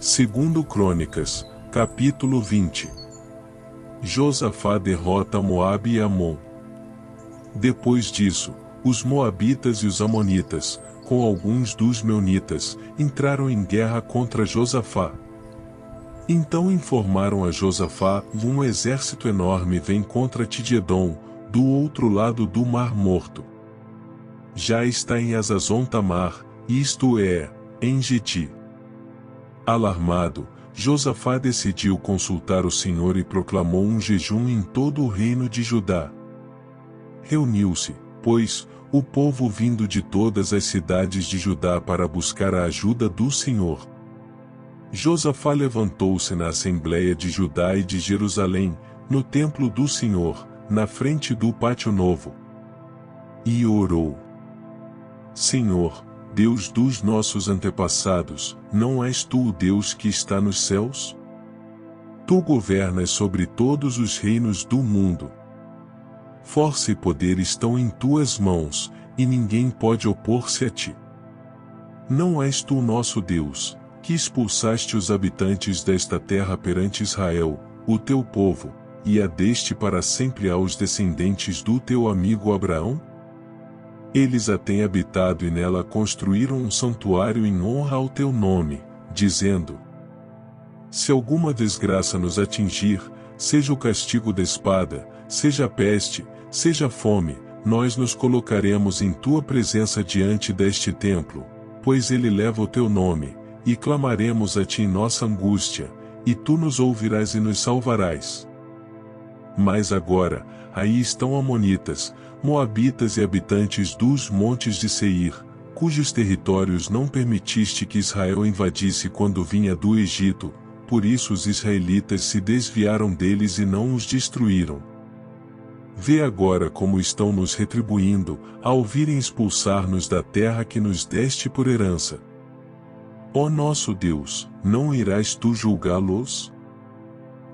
Segundo Crônicas, capítulo 20. Josafá derrota Moabe e Amon. Depois disso, os moabitas e os amonitas, com alguns dos meunitas, entraram em guerra contra Josafá. Então informaram a Josafá: um exército enorme vem contra ti de Edom, do outro lado do Mar Morto. Já está em Hazazon Tamar, isto é, em Giti. Alarmado, Josafá decidiu consultar o Senhor e proclamou um jejum em todo o reino de Judá. Reuniu-se, pois, o povo vindo de todas as cidades de Judá para buscar a ajuda do Senhor. Josafá levantou-se na assembleia de Judá e de Jerusalém, no templo do Senhor, na frente do pátio novo. E orou: Senhor, Deus dos nossos antepassados, não és tu o Deus que está nos céus? Tu governas sobre todos os reinos do mundo. Força e poder estão em tuas mãos, e ninguém pode opor-se a ti. Não és tu nosso Deus, que expulsaste os habitantes desta terra perante Israel, o teu povo, e a deste para sempre aos descendentes do teu amigo Abraão? Eles a têm habitado e nela construíram um santuário em honra ao teu nome, dizendo: se alguma desgraça nos atingir, seja o castigo da espada, seja a peste, seja a fome, nós nos colocaremos em tua presença diante deste templo, pois ele leva o teu nome, e clamaremos a ti em nossa angústia, e tu nos ouvirás e nos salvarás. Mas agora, aí estão amonitas, moabitas e habitantes dos montes de Seir, cujos territórios não permitiste que Israel invadisse quando vinha do Egito, por isso os israelitas se desviaram deles e não os destruíram. Vê agora como estão nos retribuindo, ao virem expulsar-nos da terra que nos deste por herança. Ó nosso Deus, não irás tu julgá-los?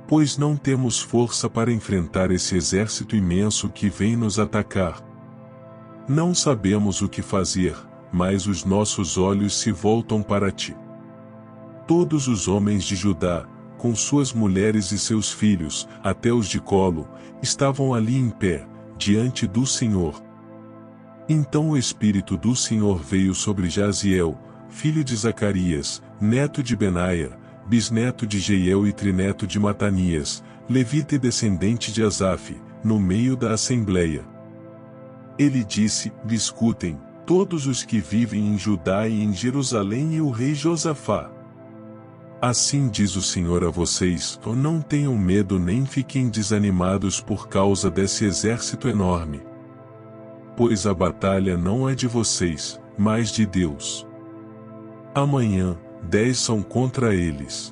Pois não temos força para enfrentar esse exército imenso que vem nos atacar. Não sabemos o que fazer, mas os nossos olhos se voltam para ti. Todos os homens de Judá, com suas mulheres e seus filhos, até os de colo, estavam ali em pé, diante do Senhor. Então o Espírito do Senhor veio sobre Jaziel, filho de Zacarias, neto de Benaia, bisneto de Jeiel e trineto de Matanias, levita e descendente de Asaf, no meio da assembleia. Ele disse: escutem, todos os que vivem em Judá e em Jerusalém e o rei Josafá. Assim diz o Senhor a vocês: não tenham medo nem fiquem desanimados por causa desse exército enorme. Pois a batalha não é de vocês, mas de Deus. Amanhã, 10 são contra eles.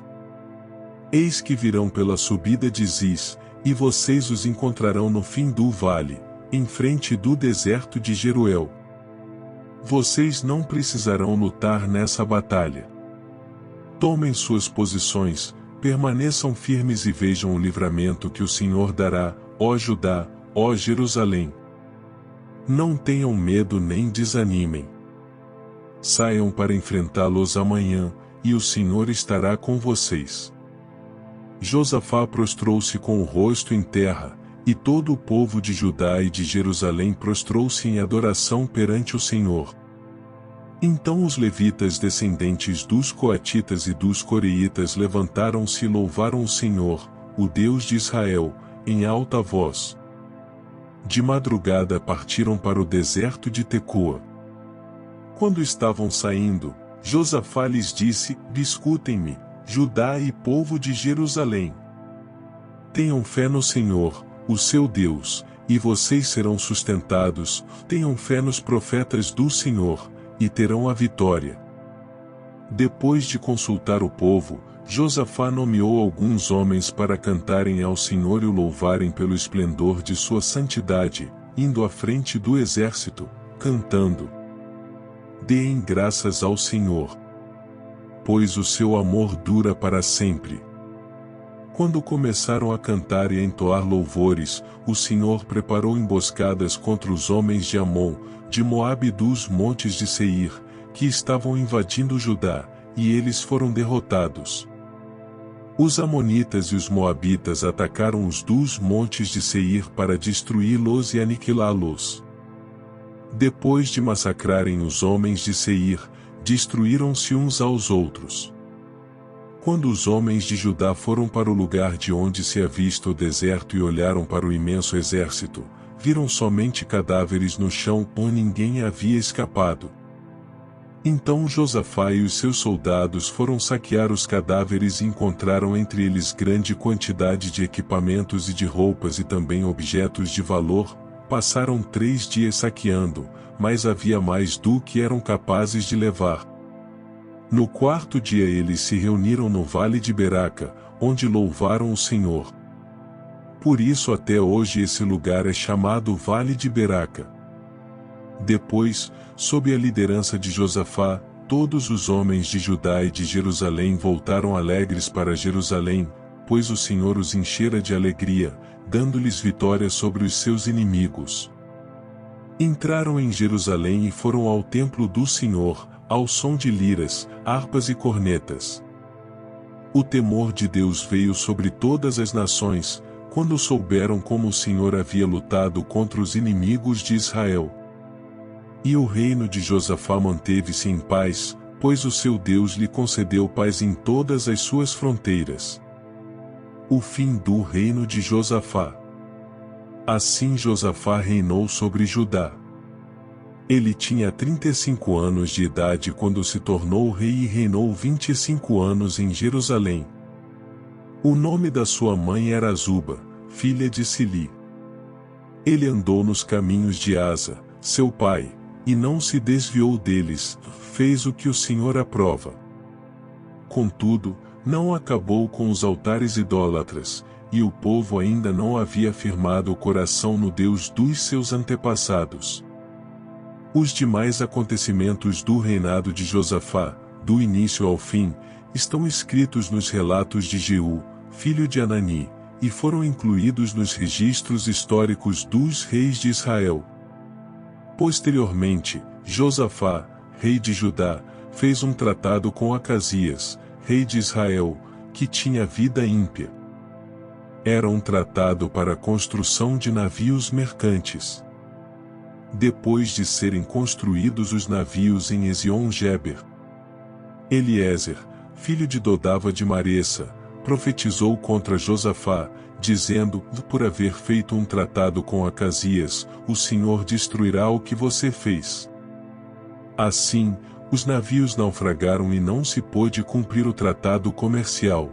Eis que virão pela subida de Ziz, e vocês os encontrarão no fim do vale, em frente do deserto de Jeruel. Vocês não precisarão lutar nessa batalha. Tomem suas posições, permaneçam firmes e vejam o livramento que o Senhor dará, ó Judá, ó Jerusalém. Não tenham medo nem desanimem. Saiam para enfrentá-los amanhã, e o Senhor estará com vocês. Josafá prostrou-se com o rosto em terra, e todo o povo de Judá e de Jerusalém prostrou-se em adoração perante o Senhor. Então os levitas descendentes dos coatitas e dos coreitas levantaram-se e louvaram o Senhor, o Deus de Israel, em alta voz. De madrugada partiram para o deserto de Tecoa. Quando estavam saindo, Josafá lhes disse: escutem-me, Judá e povo de Jerusalém. Tenham fé no Senhor, o seu Deus, e vocês serão sustentados. Tenham fé nos profetas do Senhor, e terão a vitória. Depois de consultar o povo, Josafá nomeou alguns homens para cantarem ao Senhor e o louvarem pelo esplendor de sua santidade, indo à frente do exército, cantando: deem graças ao Senhor, pois o seu amor dura para sempre. Quando começaram a cantar e a entoar louvores, o Senhor preparou emboscadas contra os homens de Amon, de Moabe e dos montes de Seir, que estavam invadindo Judá, e eles foram derrotados. Os amonitas e os moabitas atacaram os 2 montes de Seir para destruí-los e aniquilá-los. Depois de massacrarem os homens de Seir, destruíram-se uns aos outros. Quando os homens de Judá foram para o lugar de onde se avista o deserto e olharam para o imenso exército, viram somente cadáveres no chão onde ninguém havia escapado. Então Josafá e os seus soldados foram saquear os cadáveres e encontraram entre eles grande quantidade de equipamentos e de roupas e também objetos de valor. Passaram 3 dias saqueando, mas havia mais do que eram capazes de levar. No 4º dia eles se reuniram no vale de Beraca, onde louvaram o Senhor. Por isso até hoje esse lugar é chamado Vale de Beraca. Depois, sob a liderança de Josafá, todos os homens de Judá e de Jerusalém voltaram alegres para Jerusalém, pois o Senhor os enchera de alegria, dando-lhes vitória sobre os seus inimigos. Entraram em Jerusalém e foram ao templo do Senhor, ao som de liras, harpas e cornetas. O temor de Deus veio sobre todas as nações, quando souberam como o Senhor havia lutado contra os inimigos de Israel. E o reino de Josafá manteve-se em paz, pois o seu Deus lhe concedeu paz em todas as suas fronteiras. O fim do reino de Josafá. Assim Josafá reinou sobre Judá. Ele tinha 35 anos de idade quando se tornou rei e reinou 25 anos em Jerusalém. O nome da sua mãe era Azuba, filha de Sili. Ele andou nos caminhos de Asa, seu pai, e não se desviou deles, fez o que o Senhor aprova. Contudo, não acabou com os altares idólatras, e o povo ainda não havia firmado o coração no Deus dos seus antepassados. Os demais acontecimentos do reinado de Josafá, do início ao fim, estão escritos nos relatos de Jeú, filho de Anani, e foram incluídos nos registros históricos dos reis de Israel. Posteriormente, Josafá, rei de Judá, fez um tratado com Acasias, rei de Israel, que tinha vida ímpia. Era um tratado para a construção de navios mercantes. Depois de serem construídos os navios em Ezion-Geber, Eliezer, filho de Dodava de Maressa, profetizou contra Josafá, dizendo: por haver feito um tratado com Acasias, o Senhor destruirá o que você fez. Assim, os navios naufragaram e não se pôde cumprir o tratado comercial.